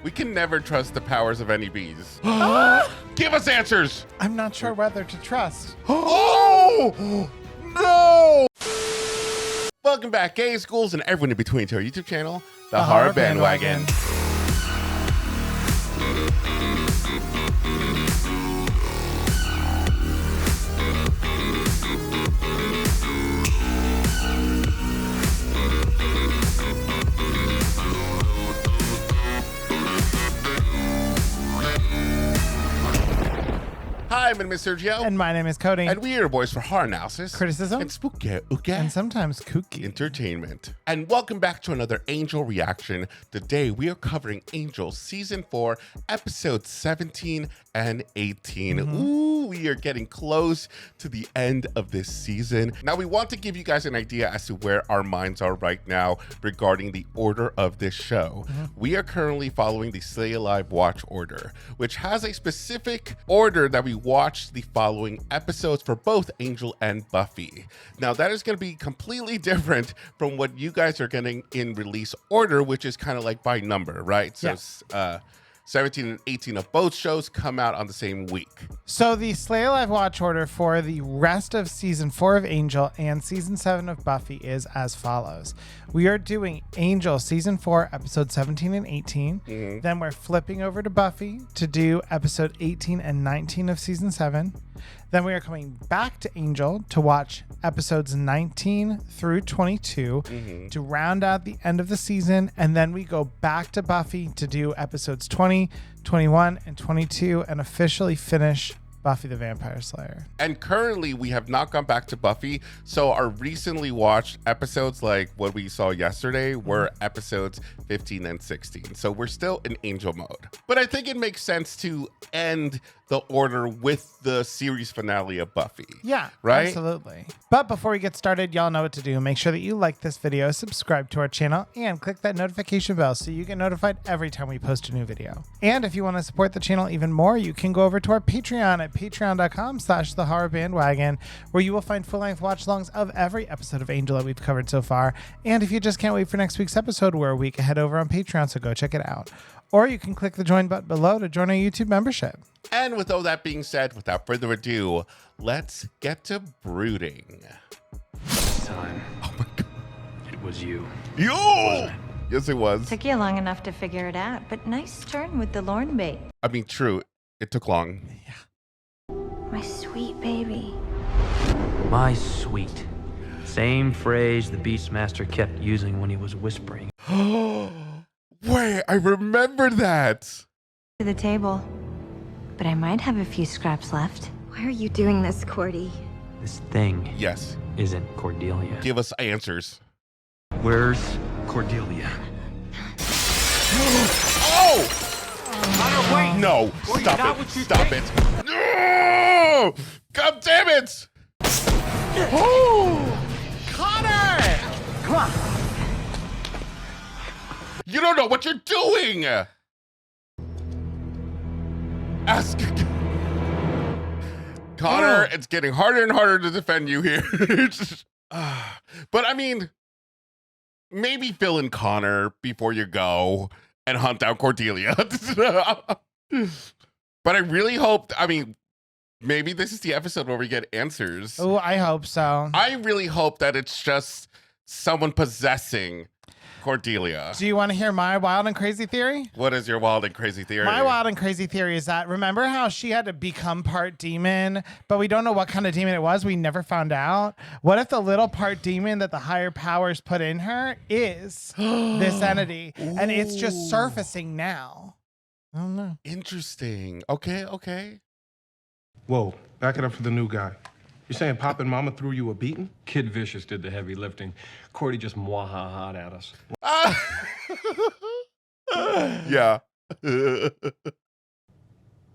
We can never trust the powers of any bees. Give us answers. I'm not sure whether to trust. Oh, no. Welcome back, gay schools and everyone in between, to our YouTube channel, The Horror Bandwagon. Hi, my name is Sergio. And my name is Cody. And we are your boys for horror analysis, Criticism, and spooky and sometimes kooky entertainment. And welcome back to another Angel reaction. Today we are covering Angel Season 4, Episodes 17 and 18. Ooh, we are getting close to the end of this season. Now we want to give you guys an idea as to where our minds are right now regarding the order of this show. We are currently following the Stay Alive watch order, which has a specific order that we watch the following episodes for both Angel and Buffy. Now that is going to be completely different from what you guys are getting in release order, which is kind of like by number, right? So 17 and 18 of both shows come out on the same week. So the Slay Alive watch order for the rest of season 4 of Angel and season 7 of Buffy is as follows. We are doing Angel season 4, episode 17 and 18. Then we're flipping over to Buffy to do episode 18 and 19 of season 7. Then we are coming back to Angel to watch episodes 19 through 22 to round out the end of the season. And then we go back to Buffy to do episodes 20, 21, and 22 and officially finish Buffy the Vampire Slayer. And currently we have not gone back to Buffy, so our recently watched episodes, like what we saw yesterday, were episodes 15 and 16. So we're still in Angel mode. But I think it makes sense to end the order with the series finale of Buffy. Yeah, right? Absolutely. But before we get started, y'all know what to do. Make sure that you like this video, subscribe to our channel, and click that notification bell so you get notified every time we post a new video. And if you want to support the channel even more, you can go over to our Patreon at patreon.com/thehorrorbandwagon, where you will find full-length watch-alongs of every episode of Angel that we've covered so far. And if you just can't wait for next week's episode, we're a week ahead over on Patreon, so go check it out. Or you can click the join button below to join our YouTube membership. And with all that being said, without further ado, let's get to brooding. Time. Oh my God. It was you. Yo! Yes, it was. Took you long enough to figure it out, but nice turn with the Lorne bait. I mean, true. It took long. My sweet baby. My sweet. Same phrase the Beastmaster kept using when he was whispering. Wait, I remember that. To the table. But I might have a few scraps left. Why are you doing this, Cordy? This thing Yes. isn't Cordelia. Give us answers. Where's Cordelia? Oh! Connor, wait! No! Well, Stop not it! what you Stop think. it! No! God damn it! Oh! Connor! Come on! You don't know what you're doing! Ask... Connor, it's getting harder and harder to defend you here. But I mean, maybe fill in Connor before you go and hunt down Cordelia. But I really hope, I mean, maybe this is the episode where we get answers. Oh, I hope so. I really hope that it's just someone possessing Cordelia. Do you want to hear my wild and crazy theory? What is your wild and crazy theory? My wild and crazy theory is that, remember how she had to become part demon, but we don't know what kind of demon it was? We never found out. What if the little part demon that the higher powers put in her is this entity, and it's just surfacing now? I don't know. Interesting. Okay, okay. Whoa, back it up for the new guy. You're saying Pop and Mama threw you a beating? Kid Vicious did the heavy lifting. Cordy just mwahahaed at us. Yeah.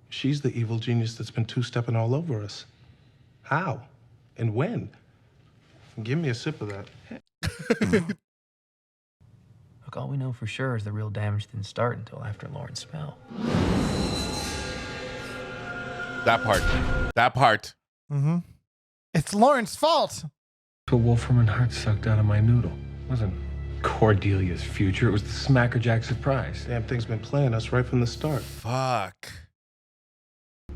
She's the evil genius that's been two-stepping all over us. How? And when? Give me a sip of that. Look, all we know for sure is the real damage didn't start until after Lauren's spell. That part. That part. It's Lauren's fault. A Wolfram and heart sucked out of my noodle. Listen, Cordelia's future. It was the Smackerjack surprise. Damn thing's been playing us right from the start. Fuck.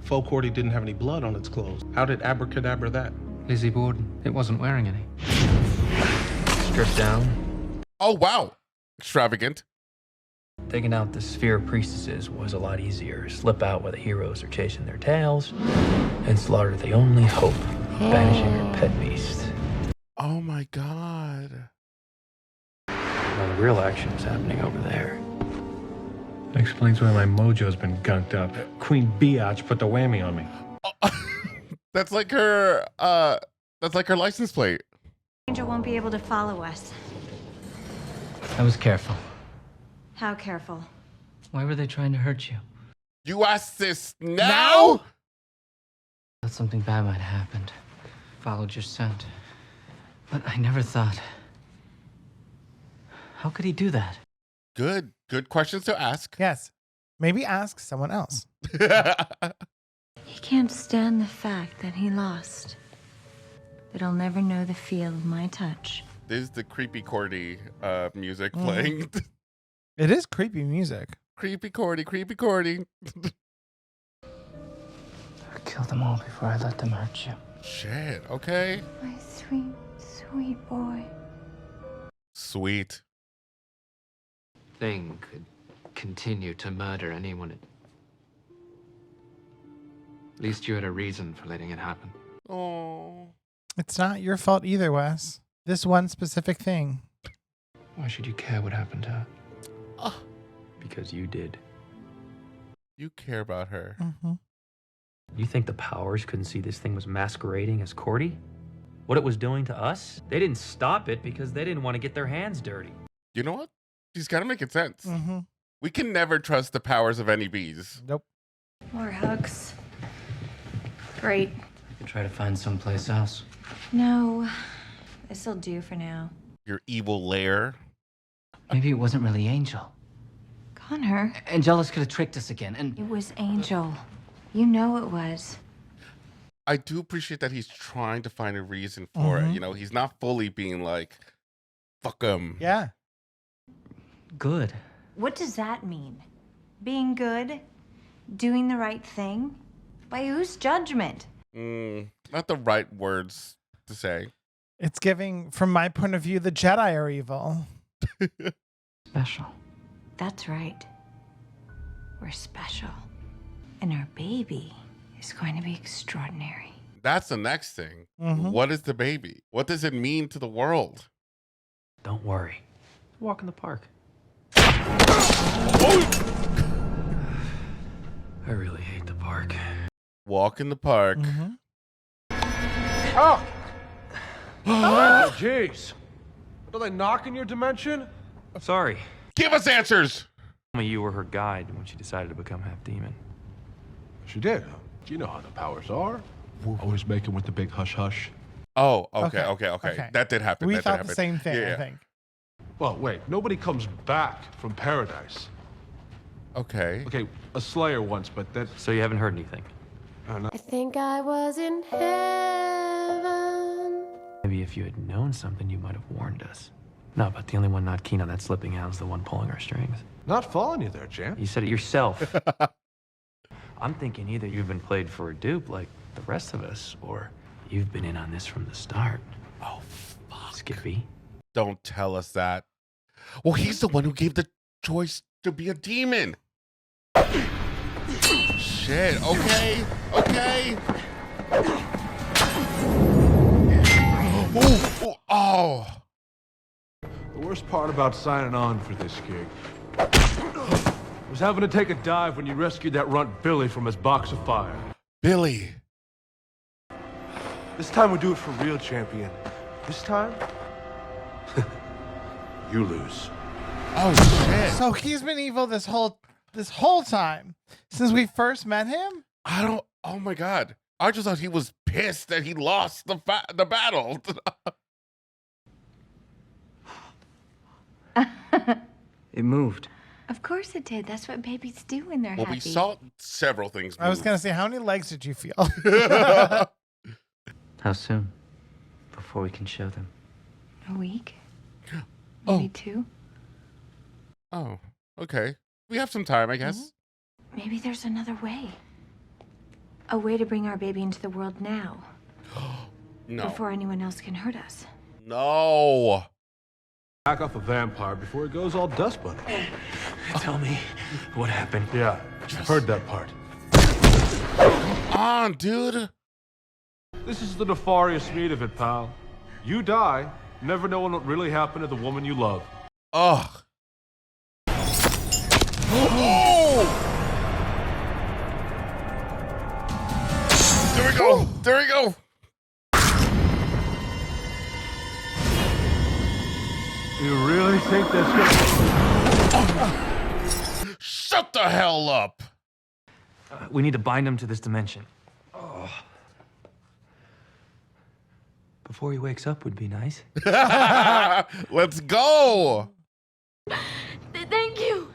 Faux Cordy didn't have any blood on its clothes. How did abracadabra that? Lizzie Borden, it wasn't wearing any. Stripped down. Oh, wow. Extravagant. Taking out the sphere priestesses was a lot easier. Slip out while the heroes are chasing their tails, and slaughter the only hope, banishing her pet beast. Oh, my God. Now the real action's happening over there. That explains why my mojo's been gunked up. Queen Biatch put the whammy on me. That's like her license plate. Angel won't be able to follow us. I was careful. How careful? Why were they trying to hurt you? You asked this now? Thought something bad might have happened. Followed your scent. But I never thought. How could he do that? Good questions to ask. Yes. Maybe ask someone else. He can't stand the fact that he lost. But he'll never know the feel of my touch. This is the creepy Cordy music playing. It is creepy music. Creepy Cordy, creepy Cordy. I killed them all before I let them hurt you. Shit, okay. My sweet, sweet boy. Sweet. Thing could continue to murder anyone. At least you had a reason for letting it happen. Oh. It's not your fault either, Wes. This one specific thing. Why should you care what happened to her? Oh. Because you did. You care about her. Mm-hmm. You think the powers couldn't see this thing was masquerading as Cordy? What it was doing to us? They didn't stop it because they didn't want to get their hands dirty. You know what? She's got to make it sense. Mm-hmm. We can never trust the powers of any bees. Nope. More hugs. Great. I could try to find someplace else. No, this'll do for now. Your evil lair. Maybe it wasn't really Angel. Connor, Angelus could have tricked us again, and it was Angel. You know it was. I do appreciate that he's trying to find a reason for it. You know, he's not fully being like, fuck him. Yeah. good. What does that mean? Being good? Doing the right thing? By whose judgment? Not the right words to say. It's giving, from my point of view, the Jedi are evil. Special. That's right. We're special. And our baby is going to be extraordinary. That's the next thing. Mhm. What is the baby? What does it mean to the world? Don't worry. Walk in the park. I really hate the park. Walk in the park. Mhm. Oh! Oh, jeez. Are they knocking your dimension? Sorry. Give us answers. You were her guide when she decided to become half demon. She did. You know how the powers are. Always making with the big hush hush. Oh, okay. That did happen. We That did thought happen. the same thing, Yeah. I think. Well, wait. Nobody comes back from paradise. Okay. Okay, a slayer once, but that... So you haven't heard anything? I think I was in heaven. Maybe if you had known something, you might have warned us. No, but the only one not keen on that slipping out is the one pulling our strings. Not following you there, champ. You said it yourself. I'm thinking either you've been played for a dupe like the rest of us, or you've been in on this from the start. Oh, fuck. Skippy. Don't tell us that. Well, he's the one who gave the choice to be a demon. Shit. Okay. Oh. The worst part about signing on for this gig was having to take a dive when you rescued that runt Billy from his box of fire. Billy. This time we do it for real, champion. This time, you lose. Oh, shit. So he's been evil this whole time since we first met him. Oh my God. I just thought he was pissed that he lost the battle. It moved. Of course it did. That's what babies do when they're Well, happy. we saw several things move. I was gonna say, how many legs did you feel? How soon? Before we can show them. A week? Maybe 2. Oh, okay. We have some time, I guess. Maybe there's another way. A way to bring our baby into the world now. No. Before anyone else can hurt us. No. Back off a vampire before it goes all dust bunny. Tell me what happened. Yeah, I've heard that part. On, dude. This is the nefarious meat of it, pal. You die, never knowing what really happened to the woman you love. Ugh. Oh! There we go. There we go. You really think that's gonna... Shut the hell up. We need to bind him to this dimension. Before he wakes up would be nice. Let's go. Thank you.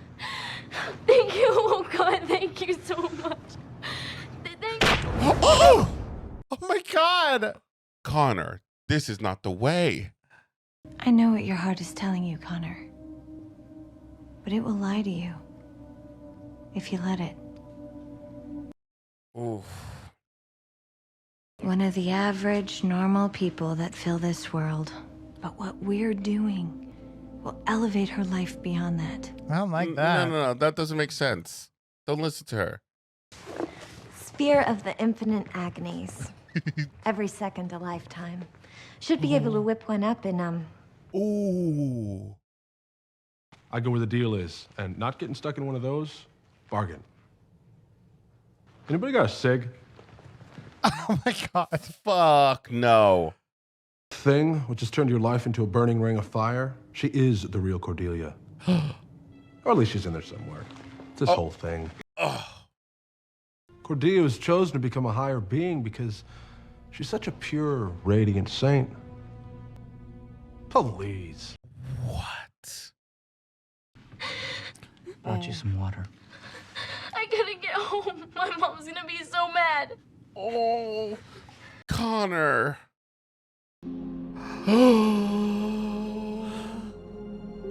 Thank you. Oh, God. Thank you so much. Thank you. Oh! Oh my God. Connor, this is not the way. I know what your heart is telling you, Connor. But it will lie to you. If you let it. Oof. One of the average, normal people that fill this world. But what we're doing will elevate her life beyond that. I don't like that. No. That doesn't make sense. Don't listen to her. Sphere of the infinite agonies. Every second a lifetime. Should be able to whip one up in, Ooh. I go where the deal is, and not getting stuck in one of those, bargain. Anybody got a cig? Oh my God. Fuck no. Thing which has turned your life into a burning ring of fire? She is the real Cordelia. Or at least she's in there somewhere. It's this whole thing. Cordelia was chosen to become a higher being because she's such a pure, radiant saint. Please. What? Brought you some water. I gotta get home. My mom's gonna be so mad. Oh. Connor.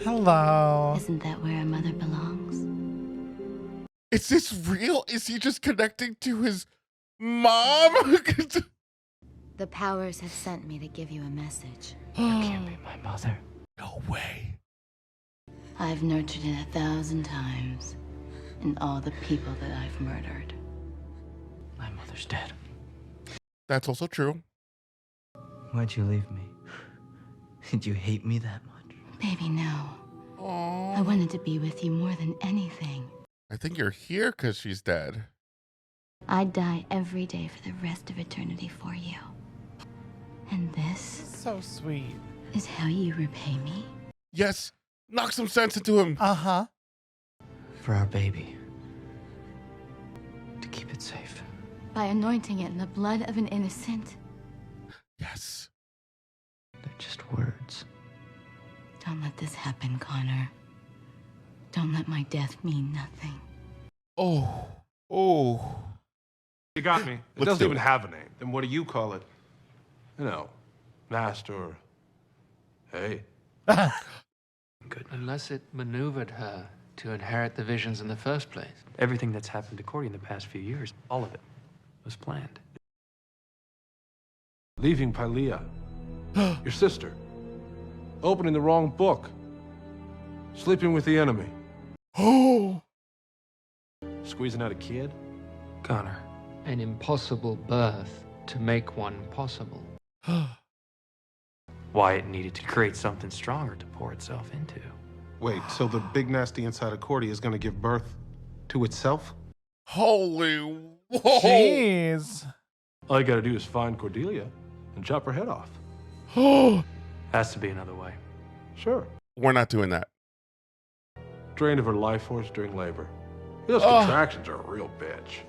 Hello. Isn't that where a mother belongs? Is this real? Is he just connecting to his mom? The powers have sent me to give you a message. You can't be my mother. No way. I've nurtured it 1,000 times. And all the people that I've murdered. My mother's dead. That's also true. Why'd you leave me? Did you hate me that much? Baby, no. Aww. I wanted to be with you more than anything. I think you're here because she's dead. I'd die every day for the rest of eternity for you. And this So sweet. is how you repay me? Yes. Knock some sense into him. Uh-huh. For our baby. To keep it safe. By anointing it in the blood of an innocent. Yes. They're just words. Don't let this happen, Connor. Don't let my death mean nothing. Oh. Oh. You got me. It Let's doesn't do even it. have a name. Then what do you call it? You know, master or... Hey. Good. Unless it maneuvered her to inherit the visions in the first place. Everything that's happened to Cordy in the past few years, all of it, was planned. Leaving Pylea. Your sister. Opening the wrong book. Sleeping with the enemy. Oh. Squeezing out a kid. Connor. An impossible birth to make one possible. Wyatt needed to create something stronger to pour itself into. Wait, so the big nasty inside of Cordy is gonna give birth to itself? Holy. Whoa. Jeez. All you gotta do is find Cordelia and chop her head off. Has to be another way. Sure. We're not doing that. Drain of her life force during labor. Those contractions are a real bitch.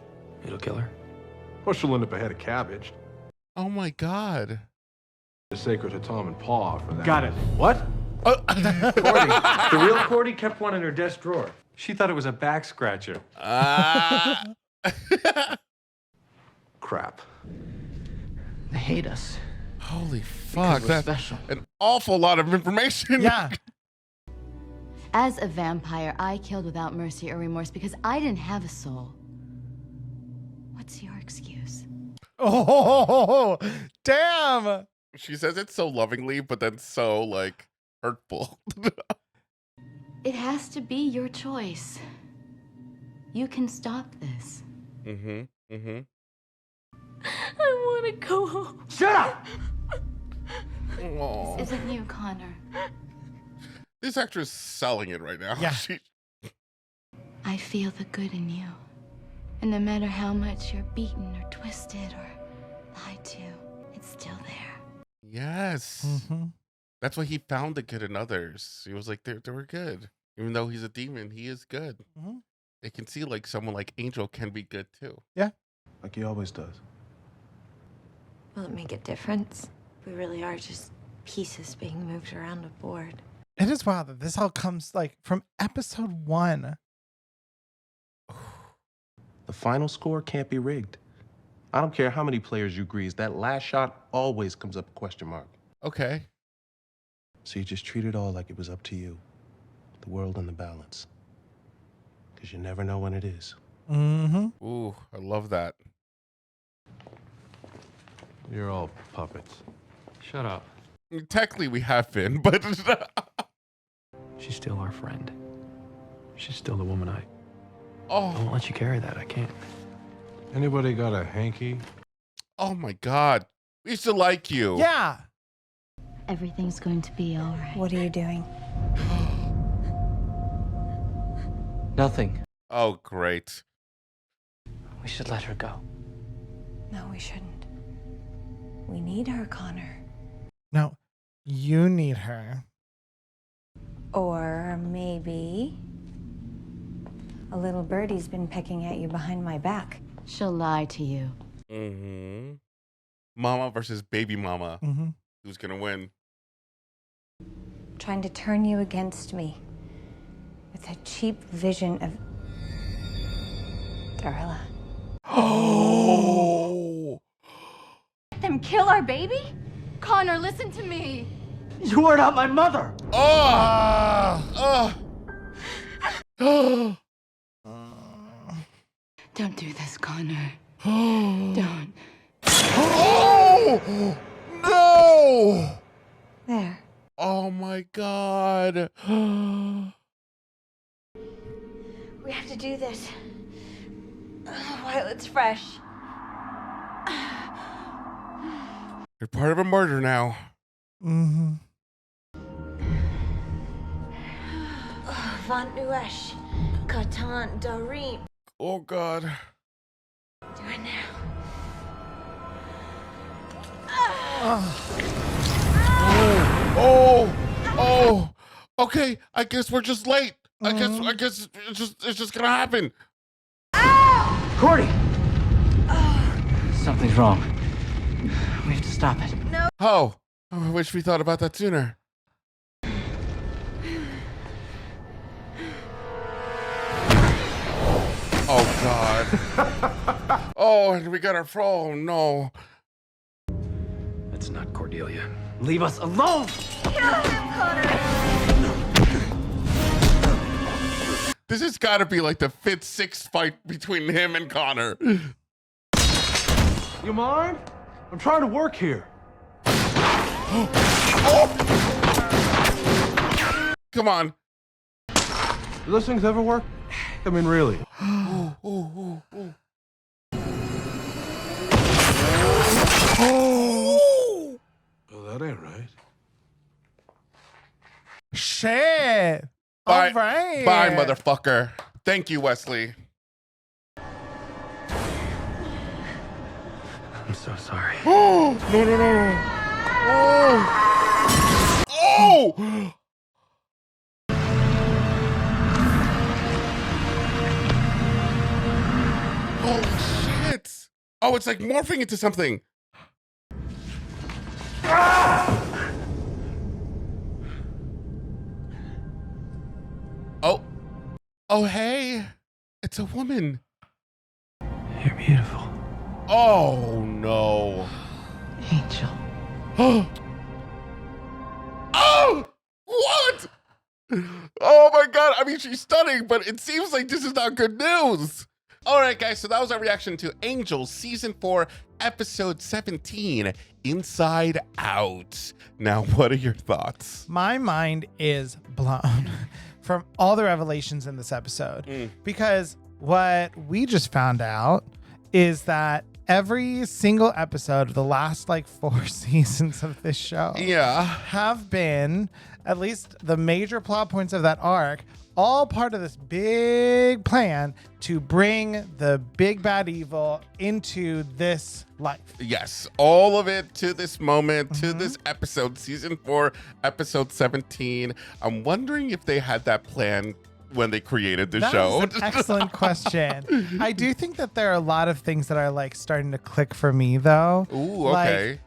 It'll kill her. Or she'll end up a head of cabbage. Oh my God. The sacred to Tom and Paw for that. Got it. What? Cordy. The real Cordy kept one in her desk drawer. She thought it was a back scratcher. Crap. They hate us. Holy fuck. we're That's special. an awful lot of information. Yeah. As a vampire, I killed without mercy or remorse because I didn't have a soul. What's your excuse? Oh, damn. She says it so lovingly, but then so like hurtful. It has to be your choice. You can stop this. I want to go home. Shut up! Aw. This isn't you, Connor. This actress is selling it right now. Yeah. I feel the good in you. And no matter how much you're beaten or twisted or lied to, it's still there. Yes. That's why he found the good in others. He was like, they were good. Even though he's a demon, he is good. They can see like someone like Angel can be good too. Yeah. Like he always does. Will it make a difference? We really are just pieces being moved around a board. It is wild that this all comes like from episode 1. The final score can't be rigged. I don't care how many players you grease, that last shot always comes up a question mark. Okay. So you just treat it all like it was up to you. The world and the balance. Because you never know when it is. Ooh, I love that. You're all puppets. Shut up. Technically, we have been, but She's still our friend. She's still the woman I oh, won't let you carry that. I can't. Anybody got a hanky? oh my God, we used to like you. Yeah. Everything's going to be all right. What are you doing? Nothing. Oh, great. We should let her go. No, we shouldn't. We need her, Connor. No, you need her. Or maybe a little birdie's been pecking at you behind my back. She'll lie to you. Mama versus baby mama. Who's gonna win? Trying to turn you against me with a cheap vision of Darla. Oh. Let them kill our baby? Connor, listen to me. You are not my mother. Oh. Don't do this, Connor. Don't. Oh no! There. Oh my God. We have to do this while it's fresh. You're part of a murder now. Van Uesh, Katan Darim. Oh God. Do it now. Oh. Okay, I guess we're just late. I guess it's just gonna happen. Cordy! Something's wrong. We have to stop it. Oh, I wish we thought about that sooner. Oh God. Oh, and we got our oh no. That's not Cordelia. Leave us alone! This has got to be like the 5th, 6th fight between him and Connor. You mind? I'm trying to work here. Come on. Do those things ever work? I mean, really. Oh. Well, that ain't right. Shit. Bye, All right. bye, motherfucker. Thank you, Wesley. I'm so sorry. No. Oh! Holy shit! Oh, it's like morphing into something. Oh, hey. It's a woman. You're beautiful. Oh, no. Angel. Oh! What? Oh my God. I mean, she's stunning, but it seems like this is not good news. All right, guys. So that was our reaction to Angel Season 4, Episode 17, Inside Out. Now, what are your thoughts? My mind is blown from all the revelations in this episode because what we just found out is that every single episode of the last like 4 seasons of this show have been, at least the major plot points of that arc, all part of this big plan to bring the big bad evil into this life. Yes, all of it to this moment, to this episode, Season 4, Episode 17. I'm wondering if they had that plan when they created the show. That is an excellent question. I do think that there are a lot of things that are like starting to click for me though. Ooh, okay. Like,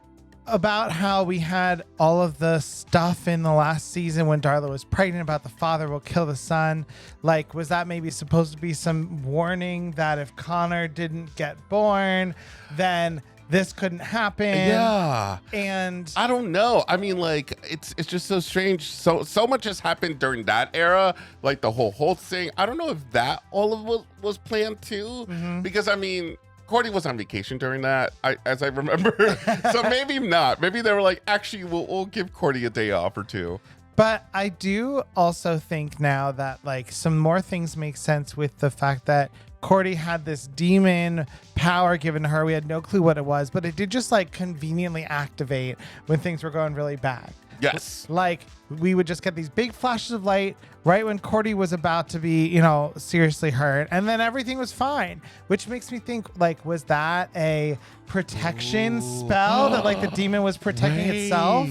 about how we had all of the stuff in the last season when Darla was pregnant about the father will kill the son. Like, was that maybe supposed to be some warning that if Connor didn't get born, then this couldn't happen? Yeah. And I don't know. I mean, like, it's just so strange. So much has happened during that era, like the whole thing. I don't know if that all of it was planned too, because I mean, Cordy was on vacation during that, as I remember. So maybe not. Maybe they were like, actually, we'll give Cordy a day off or two. But I do also think now that like some more things make sense with the fact that Cordy had this demon power given to her. We had no clue what it was, but it did just like conveniently activate when things were going really bad. Yes. Like we would just get these big flashes of light right when Cordy was about to be, seriously hurt. And then everything was fine, which makes me think like, was that a protection spell that like the demon was protecting itself?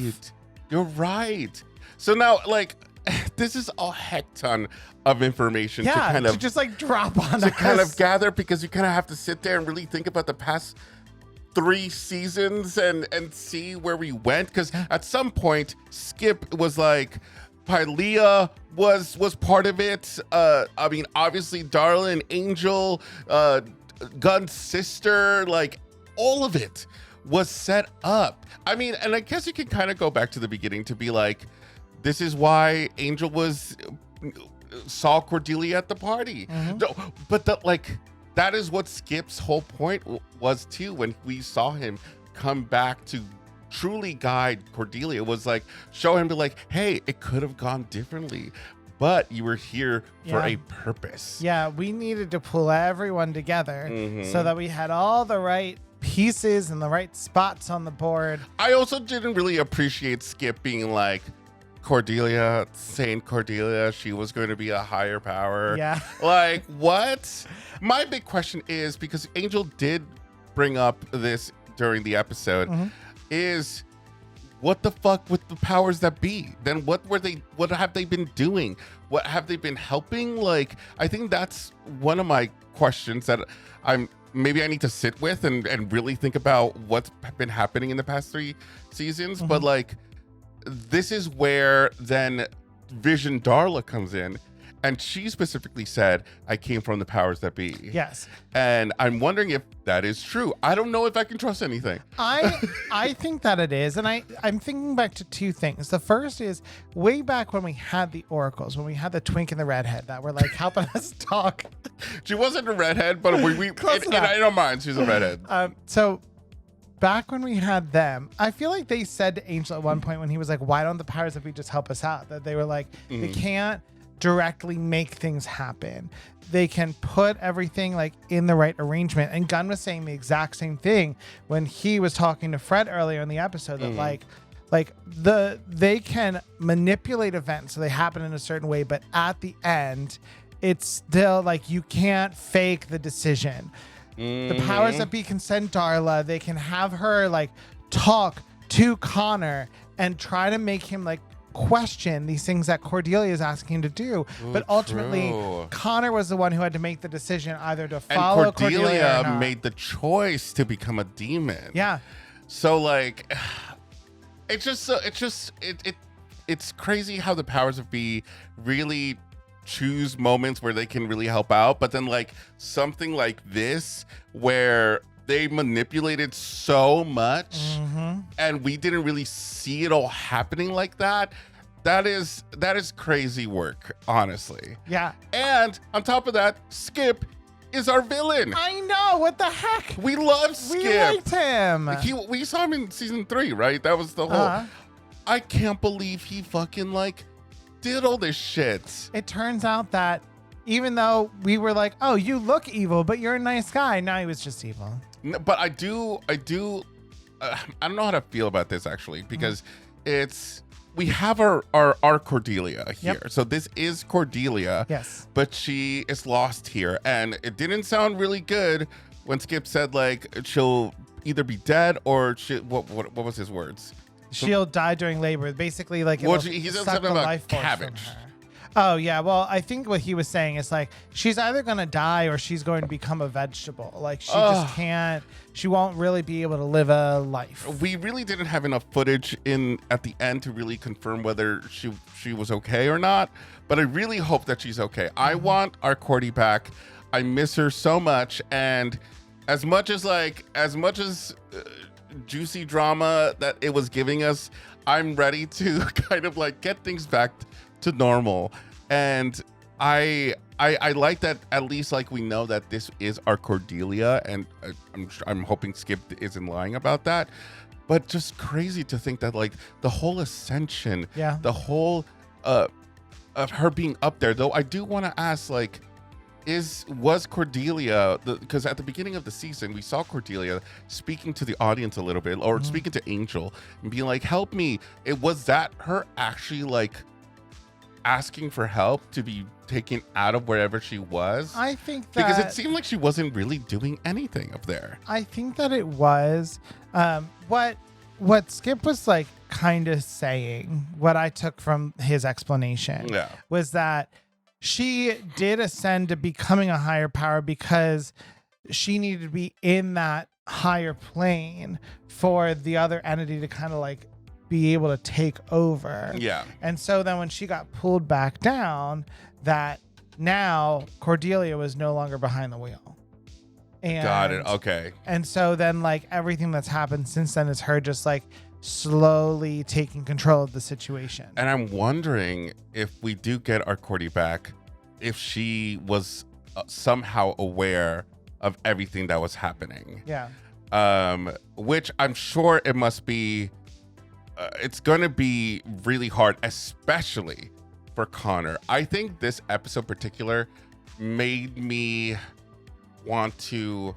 You're right. So now like, this is a heck ton of information to kind of just like drop on us. kind of gather, because you kind of have to sit there and really think about the past 3 seasons and see where we went, because at some point Skip was like Pylea was part of it. I mean, obviously Darla and Angel, Gunn's sister, like all of it was set up. I mean, and I guess you can kind of go back to the beginning to be like, this is why Angel saw Cordelia at the party. But that is what Skip's whole point was too, when we saw him come back to truly guide Cordelia, was like show him to like, hey, it could have gone differently, but you were here for a purpose. Yeah, we needed to pull everyone together so that we had all the right pieces and the right spots on the board. I also didn't really appreciate Skip being like, Saint Cordelia, she was going to be a higher power. Yeah. Like, what? My big question is, because Angel did bring up this during the episode, is what the fuck with the powers that be? Then what have they been doing? What have they been helping? Like, I think that's one of my questions that maybe I need to sit with and really think about what's been happening in the past 3 seasons. But like, this is where then Vision Darla comes in, and she specifically said, I came from the powers that be. Yes. And I'm wondering if that is true. I don't know if I can trust anything. I think that it is. And I'm thinking back to 2 things. The first is way back when we had the oracles, when we had the twink and the redhead that were like helping us talk. She wasn't a redhead, but we in our minds, she's a redhead. So back when we had them, I feel like they said to Angel at one point when he was like, why don't the powers that be just help us out? That they were like, they can't directly make things happen. They can put everything like in the right arrangement. And Gunn was saying the exact same thing when he was talking to Fred earlier in the episode, that they can manipulate events so they happen in a certain way, but at the end, it's still like you can't fake the decision. The powers that be can send Darla. They can have her like talk to Connor and try to make him like question these things that Cordelia is asking him to do. But ultimately, Connor was the one who had to make the decision either to follow and Cordelia or not. made the choice to become a demon. Yeah. So like, it's crazy how the powers that be really choose moments where they can really help out, but then like something like this where they manipulated so much and we didn't really see it all happening like that, That is crazy work, honestly. Yeah. And on top of that, Skip is our villain. I know. What the heck? We love Skip. We liked him. We saw him in season 3, right? That was the whole. I can't believe he fucking like did all this shit. It turns out that even though we were like, oh, you look evil, but you're a nice guy. No, he was just evil. No, but I don't know how to feel about this actually, because we have our Cordelia here. Yep. So this is Cordelia. Yes. But she is lost here. And it didn't sound really good when Skip said like she'll either be dead or what was his words? She'll die during labor. Basically, like He said suck something the about life force cabbage. from her. Oh yeah, well I think what he was saying is like she's either gonna die or she's going to become a vegetable. Like she just can't. She won't really be able to live a life. We really didn't have enough footage at the end to really confirm whether she was okay or not. But I really hope that she's okay. I want our Cordy back. I miss her so much, and as much as juicy drama that it was giving us, I'm ready to kind of like get things back to normal. And I like that at least like we know that this is our Cordelia, and I'm hoping Skip isn't lying about that. But just crazy to think that like the whole ascension, the whole of her being up there. Though I do want to ask, like, was Cordelia, because at the beginning of the season we saw Cordelia speaking to the audience a little bit, or speaking to Angel and being like, help me. Was that her actually like asking for help to be taken out of wherever she was? I think that, because it seemed like she wasn't really doing anything up there. I think that it was what Skip was like kind of saying, what I took from his explanation was that she did ascend to becoming a higher power because she needed to be in that higher plane for the other entity to kind of like be able to take over. Yeah. And so then when she got pulled back down, that now Cordelia was no longer behind the wheel. And, got it. Okay. And so then like everything that's happened since then is her just like slowly taking control of the situation. And I'm wondering if we do get our Cordy back, if she was somehow aware of everything that was happening. Yeah. Which I'm sure it must be, it's going to be really hard, especially for Connor. I think this episode in particular made me want to...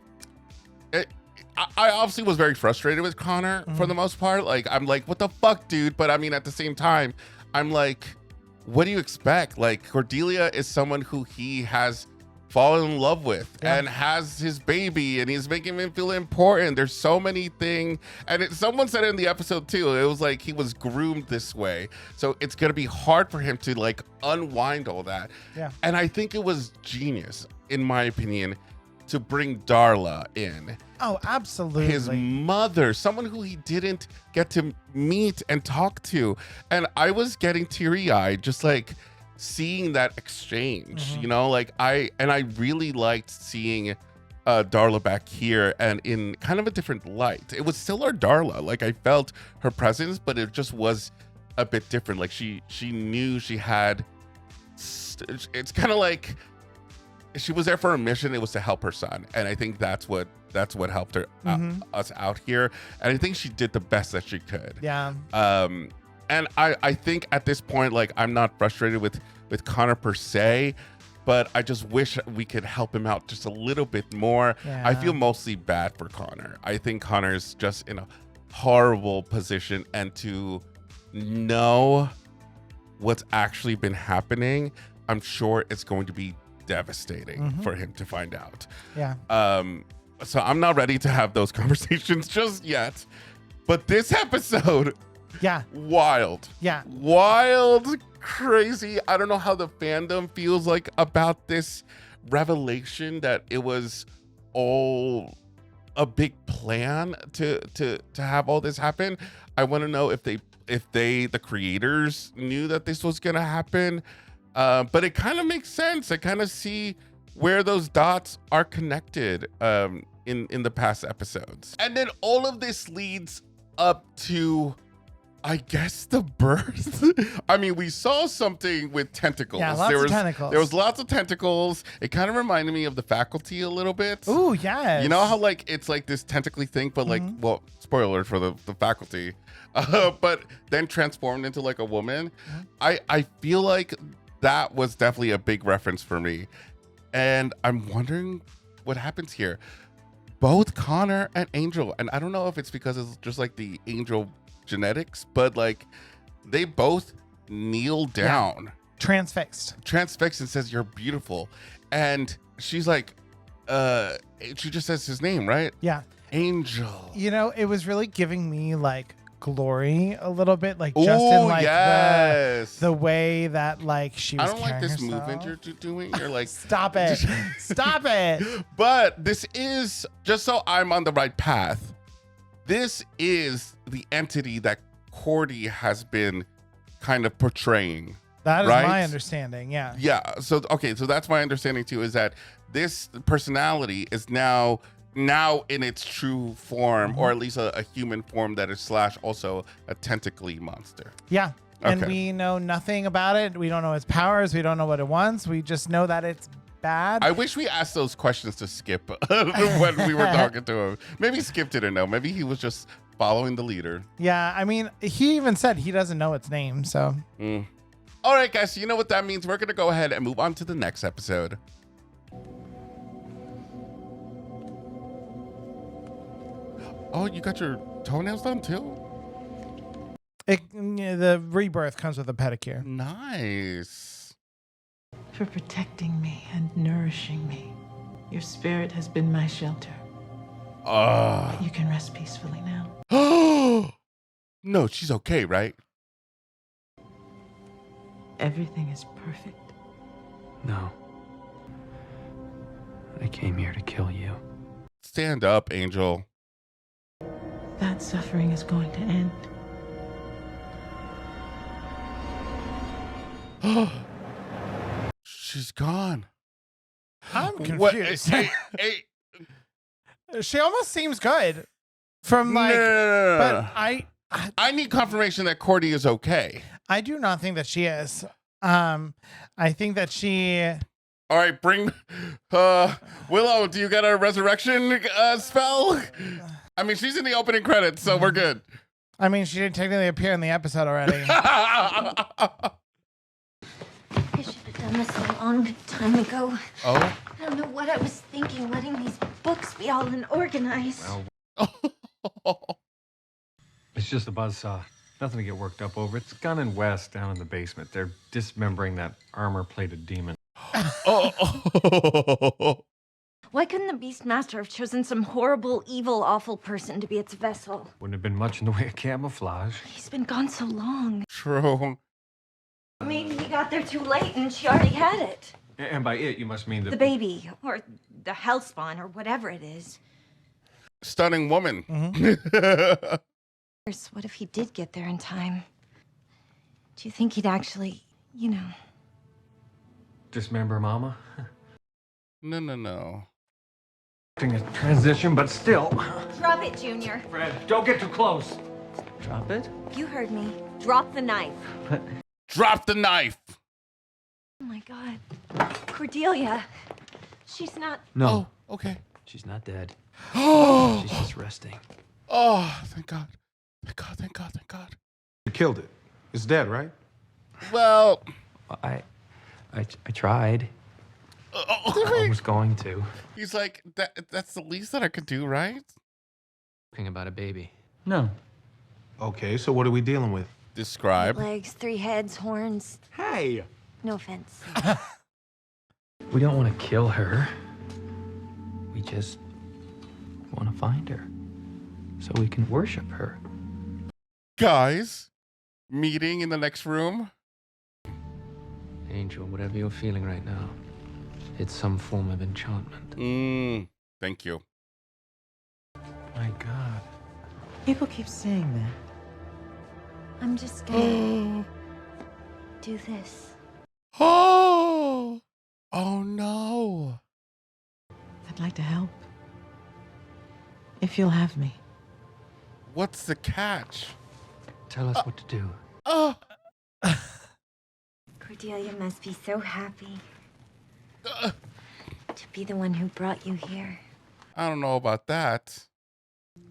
I obviously was very frustrated with Connor for the most part. Like, I'm like, what the fuck, dude? But I mean, at the same time, I'm like, what do you expect? Like, Cordelia is someone who he has fallen in love with and has his baby, and he's making him feel important. There's so many things. And someone said it in the episode too, it was like he was groomed this way. So it's going to be hard for him to like unwind all that. Yeah. And I think it was genius, in my opinion, to bring Darla in. Oh, absolutely. His mother, someone who he didn't get to meet and talk to. And I was getting teary-eyed just like seeing that exchange, you know, like I really liked seeing Darla back here and in kind of a different light. It was still our Darla. Like, I felt her presence, but it just was a bit different. Like she knew she had, it's kind of like she was there for a mission. It was to help her son. And I think that's what helped her us out here. And I think she did the best that she could. Yeah. And I think at this point, like, I'm not frustrated with Connor per se, but I just wish we could help him out just a little bit more. Yeah. I feel mostly bad for Connor. I think Connor's just in a horrible position, and to know what's actually been happening, I'm sure it's going to be devastating for him to find out. Yeah. So I'm not ready to have those conversations just yet. But this episode, wild. Yeah. Wild, crazy. I don't know how the fandom feels like about this revelation, that it was all a big plan to have all this happen. I want to know if the creators knew that this was going to happen. But it kind of makes sense. I kind of see where those dots are connected in the past episodes. And then all of this leads up to I guess the birth. I mean, we saw something with tentacles. Yeah, lots of tentacles. There was lots of tentacles. It kind of reminded me of The Faculty a little bit. Ooh, yes. You know how like it's like this tentacly thing, but like, well, spoiler for the Faculty, but then transformed into like a woman. I feel like that was definitely a big reference for me, and I'm wondering what happens here. Both Connor and Angel, and I don't know if it's because it's just like the Angel genetics, but like they both kneel down, transfixed and says you're beautiful, and she's like she just says his name, right? Yeah, Angel. You know, it was really giving me like Glory a little bit, like just in like the way that like she was. I don't like this herself. movement you're doing. You're like, stop it, stop it. But this is, just so I'm on the right path, this is the entity that Cordy has been kind of portraying. That is right? my understanding. Yeah. Yeah. So okay. So that's my understanding too. Is that this personality is now in its true form, or at least a human form that is / also a tentacly monster. Yeah. And Okay. we know nothing about it. We don't know its powers. We don't know what it wants. We just know that it's bad. I wish we asked those questions to Skip when we were talking to him. Maybe Skip didn't know. Maybe he was just following the leader. Yeah. I mean, he even said he doesn't know its name. So. All right, guys. So you know what that means. We're going to go ahead and move on to the next episode. Oh, you got your toenails done too? The rebirth comes with a pedicure. Nice. For protecting me and nourishing me. Your spirit has been my shelter. But you can rest peacefully now. No, she's okay, right? Everything is perfect. No. I came here to kill you. Stand up, Angel. That suffering is going to end. She's gone. I'm What- confused. hey, She almost seems good. From like, No. but I need confirmation that Cordy is okay. I do not think that she is. I think that she. All right, bring Willow. Do you get a resurrection spell? I mean, she's in the opening credits, so we're good. I mean, she did technically appear in the episode already. I should have done this a long time ago. Oh. I don't know what I was thinking, letting these books be all unorganized. It's just a buzzsaw. Nothing to get worked up over. It's Gunn and West down in the basement. They're dismembering that armor-plated demon. Why couldn't the Beastmaster have chosen some horrible, evil, awful person to be its vessel? Wouldn't have been much in the way of camouflage. He's been gone so long. True. Maybe he got there too late and she already had it. And by it, you must mean The baby, or the hellspawn, or whatever it is. Stunning woman. What if he did get there in time? Do you think he'd actually, Dismember Mama? No. A transition, but still. Drop it, Junior. Fred, don't get too close. Drop it? You heard me. Drop the knife. Drop the knife. Oh my God. Cordelia. She's not. No. Oh, okay. She's not dead. Oh. She's just resting. Oh, thank God. Thank God, thank God, thank God. You killed it. It's dead, right? Well, I tried. I was going to. he's like, that's the least that I could do, right? Talking about a baby. No. Okay, so what are we dealing with? Describe. Legs, 3 heads, horns. Hey! No offense. We don't want to kill her. We just want to find her so we can worship her. Guys, meeting in the next room. Angel, whatever you're feeling right now, it's some form of enchantment. Thank you. My God. People keep saying that. I'm just gonna do this. Oh no. I'd like to help. If you'll have me. What's the catch? Tell us what to do. Oh. Cordelia must be so happy to be the one who brought you here. I don't know about that.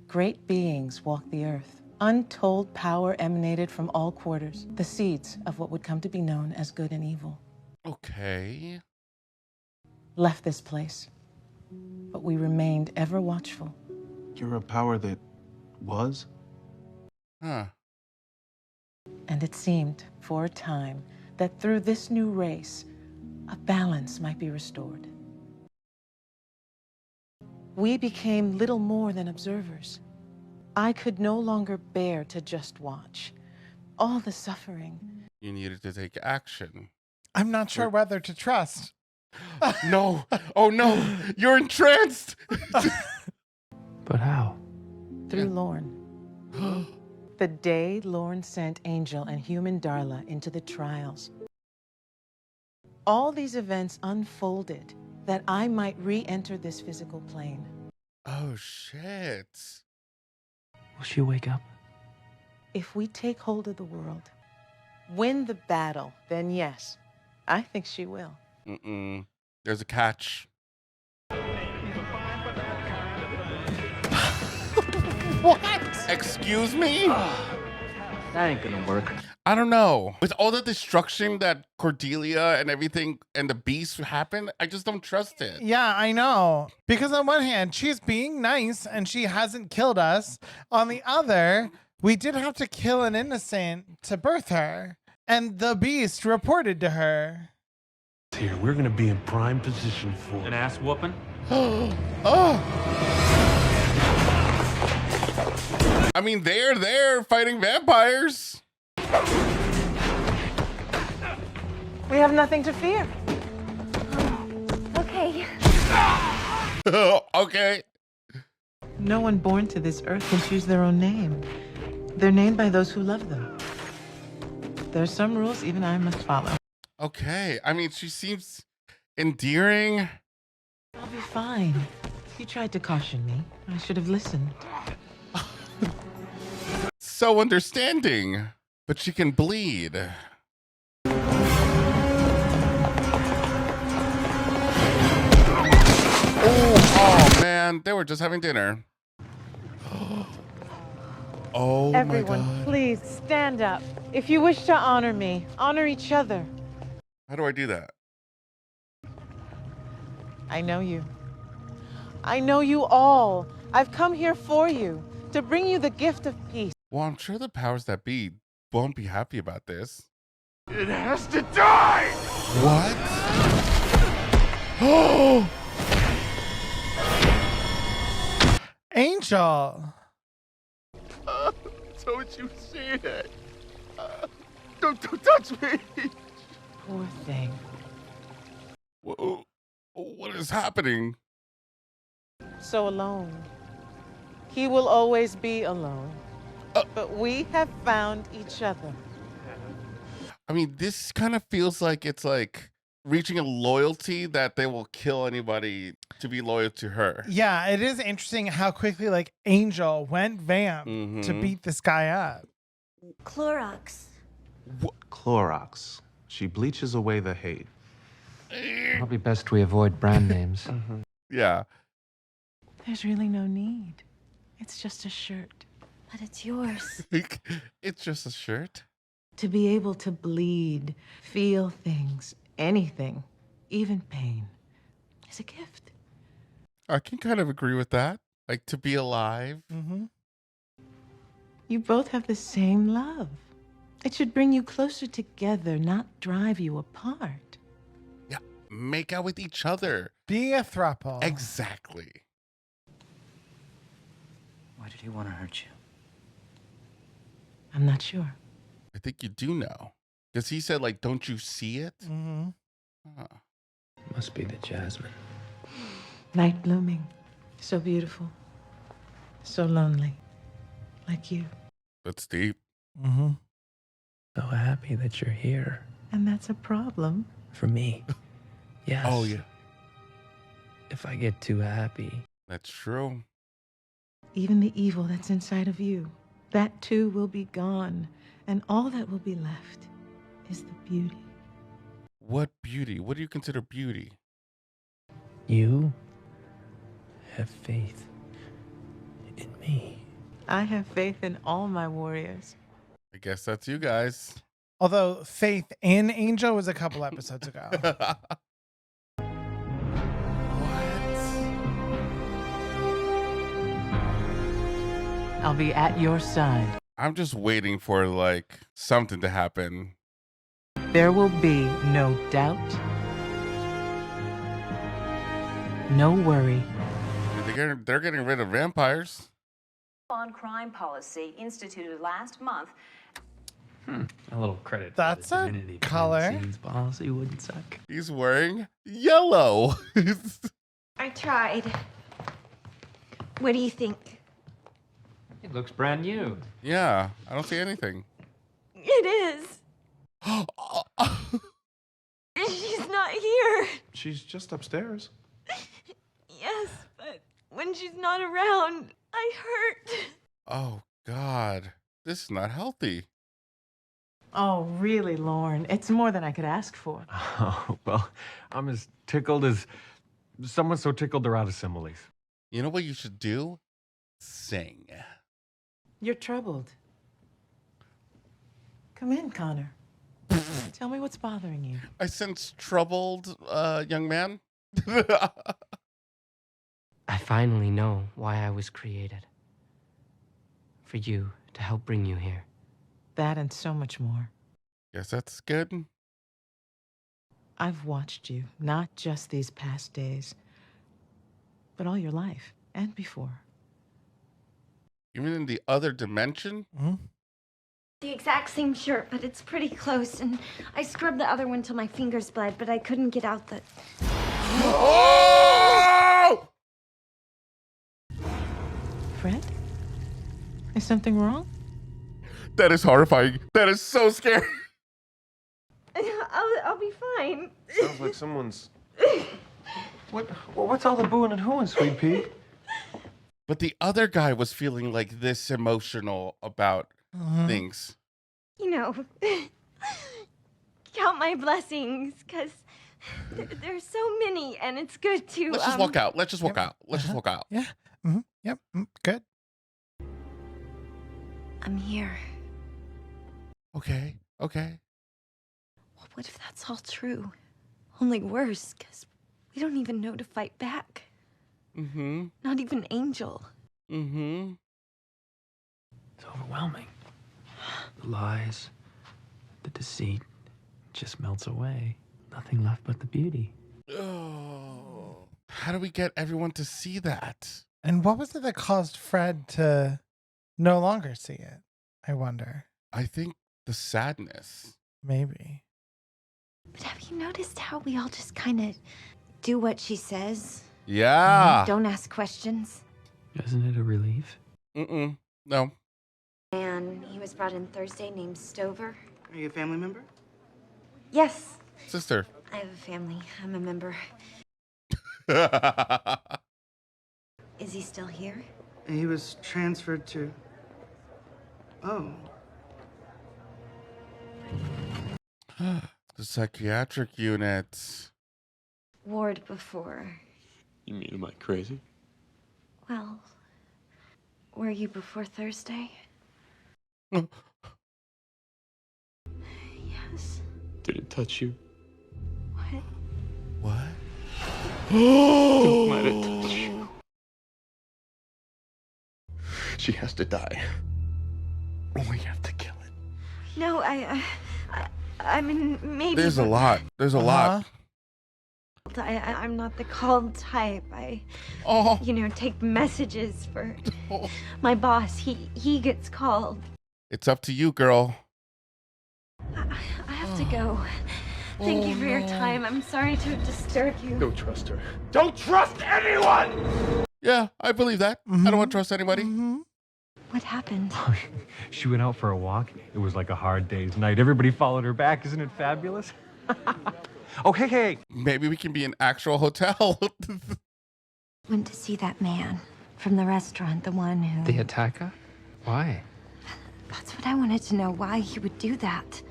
Great beings walk the earth. Untold power emanated from all quarters, the seeds of what would come to be known as good and evil. Okay. Left this place, but we remained ever watchful. You're a power that was? Huh. And it seemed, for a time, that through this new race, a balance might be restored. We became little more than observers. I could no longer bear to just watch. All the suffering. You needed to take action. I'm not sure whether to trust. No. Oh, no. You're entranced. But how? Through Lorne. The day Lorne sent Angel and human Darla into the trials. All these events unfolded that I might re-enter this physical plane. Oh, shit. Will she wake up? If we take hold of the world, win the battle, then yes, I think she will. Mm-mm. There's a catch. What? Excuse me? That ain't gonna work. I don't know. With all the destruction that Cordelia and everything and the beast happened, I just don't trust it. Yeah, I know. Because on one hand, she's being nice and she hasn't killed us. On the other, we did have to kill an innocent to birth her. And the beast reported to her. Here, we're gonna be in prime position for An ass whooping? Oh. I mean, they're there fighting vampires. We have nothing to fear. Okay. Okay. No one born to this earth can choose their own name. They're named by those who love them. There's some rules even I must follow. Okay. I mean, she seems endearing. I'll be fine. You tried to caution me. I should have listened. So understanding. But she can bleed. Oh, man. They were just having dinner. Oh, Everyone, my God. please stand up. If you wish to honor me, honor each other. How do I do that? I know you. I know you all. I've come here for you, to bring you the gift of peace. Well, I'm sure the powers that be won't be happy about this. It has to die! What? Oh! Angel. Don't you see it? Don't touch me! Poor thing. Whoa. What is happening? So alone. He will always be alone. But we have found each other. I mean, this kind of feels like it's like reaching a loyalty that they will kill anybody to be loyal to her. Yeah, it is interesting how quickly like Angel went vamp to beat this guy up. Clorox. Clorox. She bleaches away the hate. Probably best we avoid brand names. Yeah. There's really no need. It's just a shirt. But it's yours. It's just a shirt. To be able to bleed, feel things, anything, even pain, is a gift. I can kind of agree with that. Like to be alive. Mm-hmm. You both have the same love. It should bring you closer together, not drive you apart. Yeah. Make out with each other. Be a throuple. Exactly. Why did he want to hurt you? I'm not sure. I think you do know. Because he said, like, don't you see it? Mm-hmm. Huh. Must be the jasmine. Night blooming. So beautiful. So lonely. Like you. That's deep. Mm-hmm. So happy that you're here. And that's a problem. For me. Yes. Oh, yeah. If I get too happy. That's true. Even the evil that's inside of you that too will be gone, and all that will be left is the beauty. What beauty? What do you consider beauty? You have faith in me. I have faith in all my warriors. I guess that's you guys. Although faith in Angel was a couple episodes ago. I'll be at your side. I'm just waiting for like something to happen. There will be no doubt, no worry. They're getting rid of vampires. On crime policy instituted last month. A little credit. That's for the a Divinity color. behind the scenes policy wouldn't suck. He's wearing yellow. I tried. What do you think? It looks brand new. Yeah, I don't see anything. It is. She's not here. She's just upstairs. Yes, but when she's not around, I hurt. Oh, God. This is not healthy. Oh, really, Lorne? It's more than I could ask for. Oh, well, I'm as tickled as someone so tickled they're out of similes. You know what you should do? Sing. You're troubled. Come in, Connor. Tell me what's bothering you. I sense troubled, young man. I finally know why I was created. For you, to help bring you here. That and so much more. Guess that's good. I've watched you, not just these past days, but all your life and before. Even in the other dimension? The exact same shirt, but it's pretty close. And I scrubbed the other one till my fingers bled, but I couldn't get out the... Oh! Fred? Is something wrong? That is horrifying. That is so scary. I'll be fine. Sounds like someone's... What's all the booing and hooing, Sweet Pea? But the other guy was feeling like this emotional about things. You know, count my blessings, because there's so many, and it's good to... Let's just walk out. Let's just walk out. Let's just walk out. Yeah. Yep. Good. I'm here. Okay. Okay. Well, what if that's all true? Only worse, because we don't even know to fight back. Mm-hmm. Not even Angel. Mm-hmm. It's overwhelming. The lies, the deceit just melts away. Nothing left but the beauty. Oh. How do we get everyone to see that? And what was it that caused Fred to no longer see it? I wonder. I think the sadness. Maybe. But have you noticed how we all just kind of do what she says? Yeah. Don't ask questions. Isn't it a relief? Mm-mm. No. And he was brought in Thursday named Stover. Are you a family member? Yes. Sister. I have a family. I'm a member. Is he still here? He was transferred to... Oh. The psychiatric unit. Ward before. You mean, am I crazy? Well, were you before Thursday? Yes. Did it touch you? What? What? Don't let it touch you. She has to die. We have to kill it. No, I mean, maybe... There's a lot. There's a lot. I'm not the called type. I, take messages for my boss. He gets called. It's up to you, girl. I have to go. Thank you for your time. I'm sorry to have disturbed you. Don't trust her. Don't trust anyone! Yeah, I believe that. I don't want to trust anybody. What happened? She went out for a walk. It was like a hard day's night. Everybody followed her back. Isn't it fabulous? Oh, hey. Maybe we can be an actual hotel. Went to see that man from the restaurant, the one who... The attacker? Why? That's what I wanted to know, why he would do that.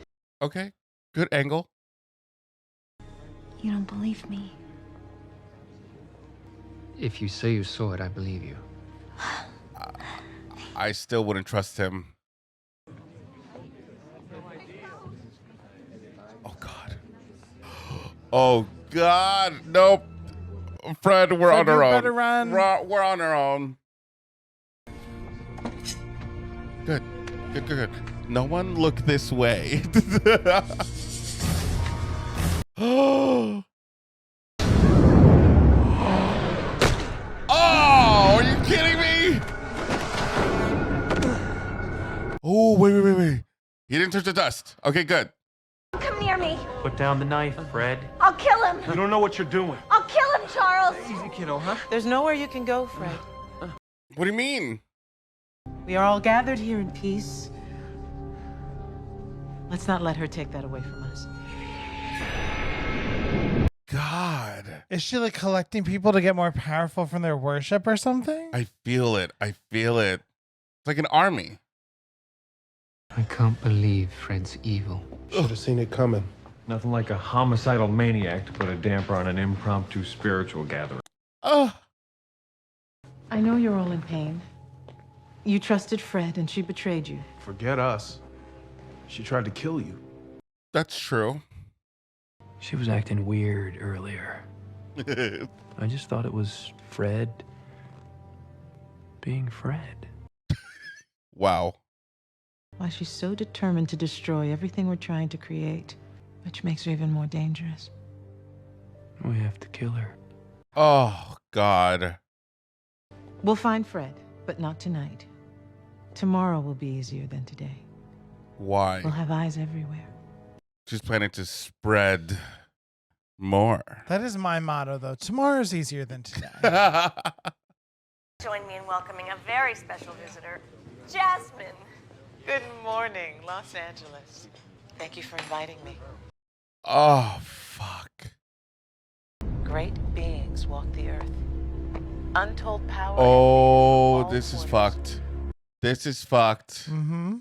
Okay, good angle. You don't believe me? If you say you saw it, I believe you. I still wouldn't trust him. Oh God. Oh God. Nope. Fred, we're on our own. Better run. We're on our own. Good. Good. No one look this way. Oh, are you kidding me? Oh, wait. He didn't touch the dust. Okay, good. Come near me. Put down the knife, Fred. I'll kill him. You don't know what you're doing. I'll kill him, Charles. Easy, kiddo, huh? There's nowhere you can go, Fred. What do you mean? We are all gathered here in peace. Let's not let her take that away from us. God. Is she like collecting people to get more powerful from their worship or something? I feel it. It's like an army. I can't believe Fred's evil. Should have seen it coming. Nothing like a homicidal maniac to put a damper on an impromptu spiritual gathering. Oh. I know you're all in pain. You trusted Fred and she betrayed you. Forget us. She tried to kill you. That's true. She was acting weird earlier. I just thought it was Fred being Fred. Wow. Why she's so determined to destroy everything we're trying to create, which makes her even more dangerous. We have to kill her. Oh, God. We'll find Fred, but not tonight. Tomorrow will be easier than today. Why? We'll have eyes everywhere. She's planning to spread more. That is my motto, though. Tomorrow's easier than today. Join me in welcoming a very special visitor, Jasmine. Good morning, Los Angeles. Thank you for inviting me. Oh, fuck. Great beings walk the earth. Untold power. Oh, this is fucked. This is fucked. Mm-hmm.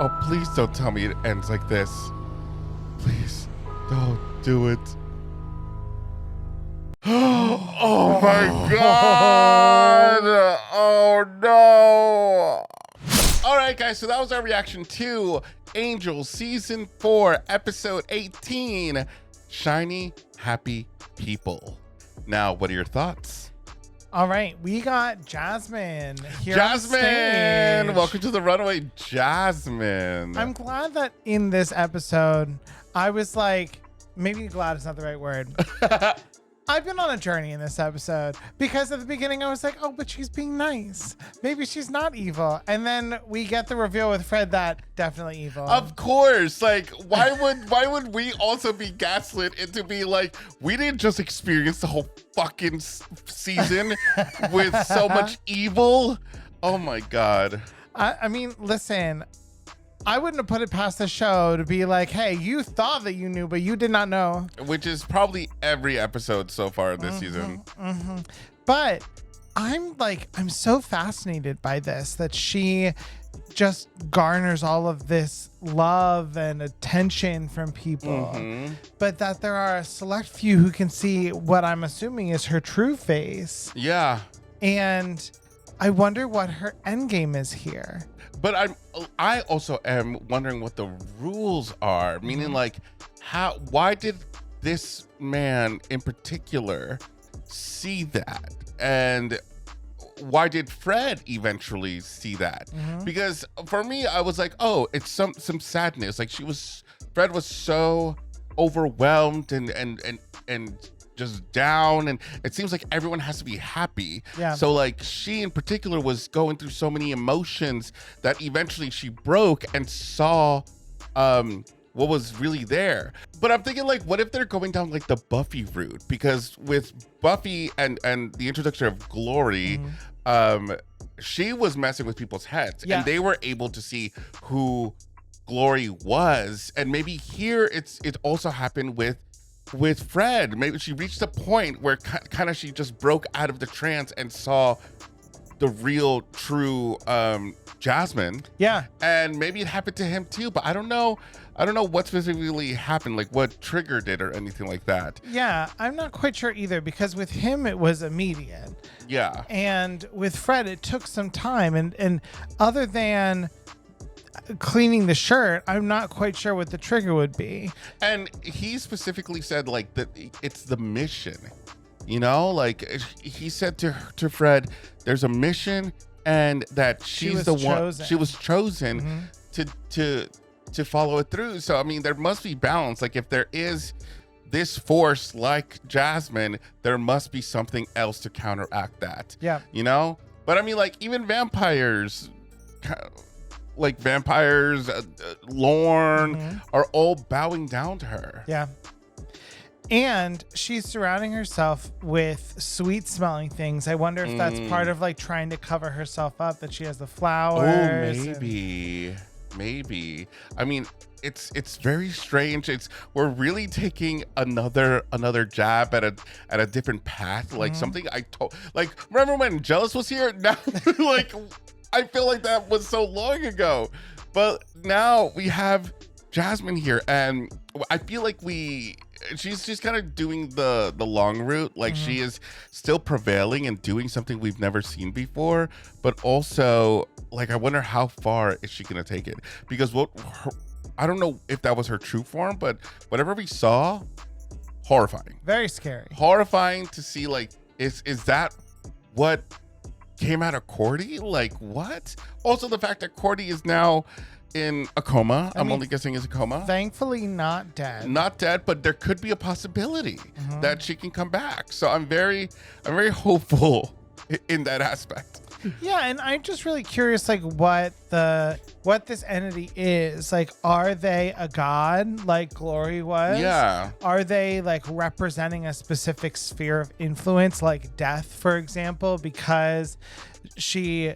Oh, please don't tell me it ends like this. Please don't do it. Oh my God. Oh no. All right, guys, so that was our reaction to Angel Season 4, Episode 18, Shiny Happy People. Now, what are your thoughts? All right, we got Jasmine here. Jasmine! Welcome to the runway, Jasmine. I'm glad that in this episode, I was like, maybe glad is not the right word. I've been on a journey in this episode because at the beginning I was like, oh, but she's being nice. Maybe she's not evil. And then we get the reveal with Fred that definitely evil. Of course. Like, why would we also be gaslit into being like, we didn't just experience the whole fucking season with so much evil? Oh my God. I mean, listen, I wouldn't have put it past the show to be like, hey, you thought that you knew, but you did not know. Which is probably every episode so far this season. Mm-hmm. But I'm so fascinated by this, that she just garners all of this love and attention from people, but that there are a select few who can see what I'm assuming is her true face. Yeah. And I wonder what her end game is here. But I also am wondering what the rules are, meaning like why did this man in particular see that? And why did Fred eventually see that? Because for me, I was like, oh, it's some sadness. Like Fred was so overwhelmed and just down, and it seems like everyone has to be happy. Yeah. So like she in particular was going through so many emotions that eventually she broke and saw what was really there. But I'm thinking like, what if they're going down like the Buffy route? Because with Buffy and the introduction of Glory, she was messing with people's heads, and they were able to see who Glory was. And maybe here it also happened with Fred. Maybe she reached a point where kind of she just broke out of the trance and saw the real true Jasmine. Yeah. And maybe it happened to him too, but I don't know what specifically happened, like what triggered it or anything like that. Yeah, I'm not quite sure either, because with him it was immediate. Yeah. And with Fred it took some time, and other than cleaning the shirt, I'm not quite sure what the trigger would be. And he specifically said like that it's the mission. You know, like he said to Fred, there's a mission and that she's the one, she was chosen to follow it through. So I mean, there must be balance. Like if there is this force like Jasmine, there must be something else to counteract that. Yeah. You know? But I mean, like even vampires, Lorne are all bowing down to her. Yeah. And she's surrounding herself with sweet smelling things. I wonder if that's part of like trying to cover herself up, that she has the flowers. Oh, maybe. I mean, it's very strange. We're really taking another jab at a different path. Like something like remember when Jealous was here? Now like I feel like that was so long ago. But now we have Jasmine here, and I feel like she's kind of doing the long route. Like she is still prevailing and doing something we've never seen before, but also like I wonder how far is she gonna take it, because I don't know if that was her true form, but whatever we saw, horrifying, very scary, horrifying to see. Like is that what came out of Cordy? Like what? Also the fact that Cordy is now in a coma. I'm only guessing is a coma. Thankfully not dead. Not dead, but there could be a possibility that she can come back. So I'm very hopeful in that aspect. Yeah, and I'm just really curious, like what this entity is. Like, are they a god like Glory was? Yeah. Are they like representing a specific sphere of influence, like death, for example? Because she,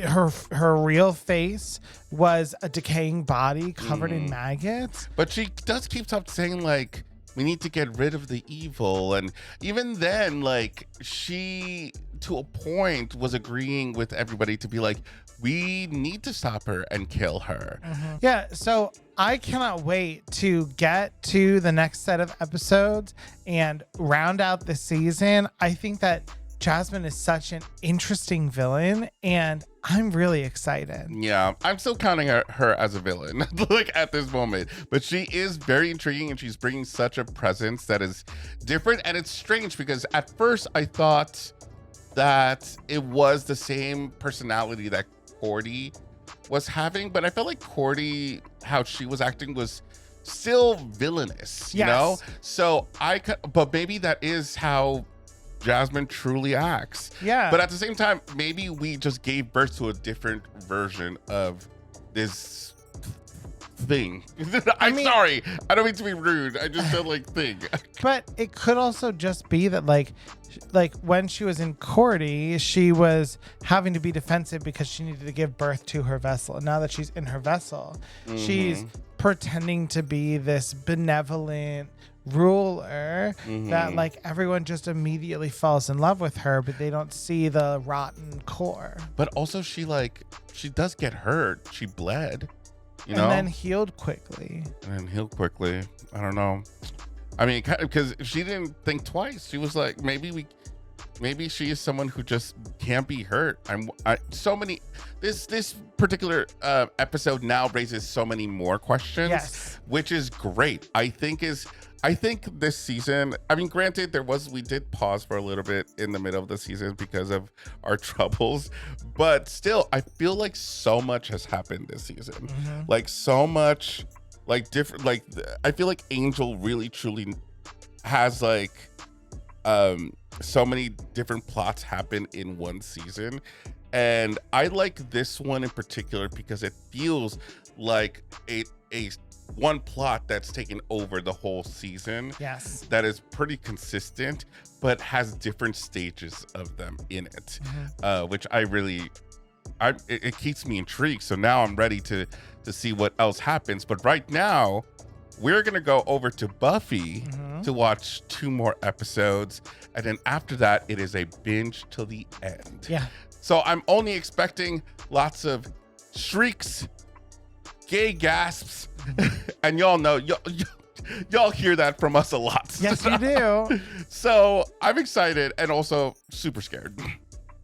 her real face was a decaying body covered in maggots. But she does keep up saying like, we need to get rid of the evil. And even then, like she, to a point, was agreeing with everybody to be like, we need to stop her and kill her. Yeah, so I cannot wait to get to the next set of episodes and round out the season. I think that Jasmine is such an interesting villain, and I'm really excited. Yeah, I'm still counting her as a villain, like at this moment. But she is very intriguing, and she's bringing such a presence that is different. And it's strange because at first I thought that it was the same personality that Cordy was having, but I felt like Cordy, how she was acting was still villainous, you know? So but maybe that is how Jasmine truly acts. Yeah. But at the same time, maybe we just gave birth to a different version of this thing. I'm sorry. I don't mean to be rude. I just feel like thing. But it could also just be that like when she was in Cordy, she was having to be defensive because she needed to give birth to her vessel. And now that she's in her vessel, she's pretending to be this benevolent ruler that like everyone just immediately falls in love with her, but they don't see the rotten core. But also she does get hurt. She bled, you know, and then healed quickly. I don't know. I mean, because she didn't think twice. She was like, maybe she is someone who just can't be hurt. This particular episode now raises so many more questions, which is great. I think this season, I mean, granted, we did pause for a little bit in the middle of the season because of our troubles, but still, I feel like so much has happened this season. Like so much, like different, like I feel like Angel really truly has like so many different plots happen in one season. And I like this one in particular because it feels like a one plot that's taken over the whole season. Yes. That is pretty consistent, but has different stages of them in it, which it keeps me intrigued. So now I'm ready to see what else happens. But right now, we're going to go over to Buffy to watch 2 more episodes. And then after that, it is a binge till the end. Yeah. So I'm only expecting lots of shrieks, gay gasps, and y'all know, y'all hear that from us a lot. Yes, you do. So I'm excited and also super scared.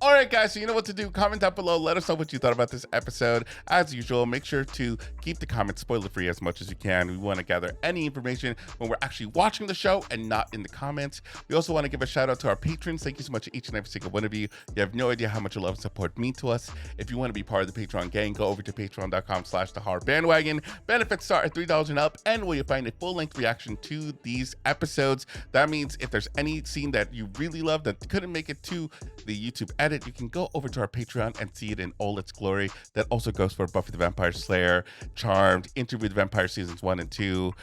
All right, guys, so you know what to do. Comment down below. Let us know what you thought about this episode. As usual, make sure to keep the comments spoiler-free as much as you can. We want to gather any information when we're actually watching the show and not in the comments. We also want to give a shout out to our patrons. Thank you so much to each and every single one of you. You have no idea how much your love and support mean to us. If you want to be part of the Patreon gang, go over to patreon.com/thehorrorbandwagon. Benefits start at $3 and up, and where you'll find a full-length reaction to these episodes. That means if there's any scene that you really love that couldn't make it to the YouTube edit, you can go over to our Patreon and see it in all its glory. That also goes for Buffy the Vampire Slayer, Charmed, Interview with the Vampire Seasons 1 and 2,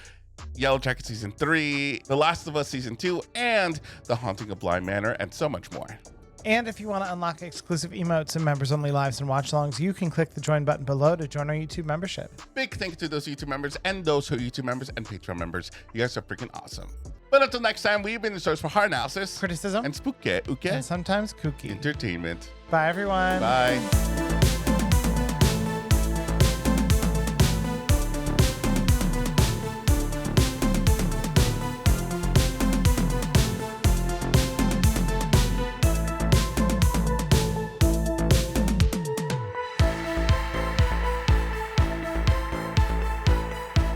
Yellow Jacket Season 3, The Last of Us Season 2, and The Haunting of Bly Manor, and so much more. And if you want to unlock exclusive emotes and members-only lives and watch-alongs, you can click the join button below to join our YouTube membership. Big thank you to those YouTube members and those who are YouTube members and Patreon members. You guys are freaking awesome. But until next time, we've been the source for horror analysis, criticism, and spooky, and sometimes kooky entertainment. Bye, everyone. Bye.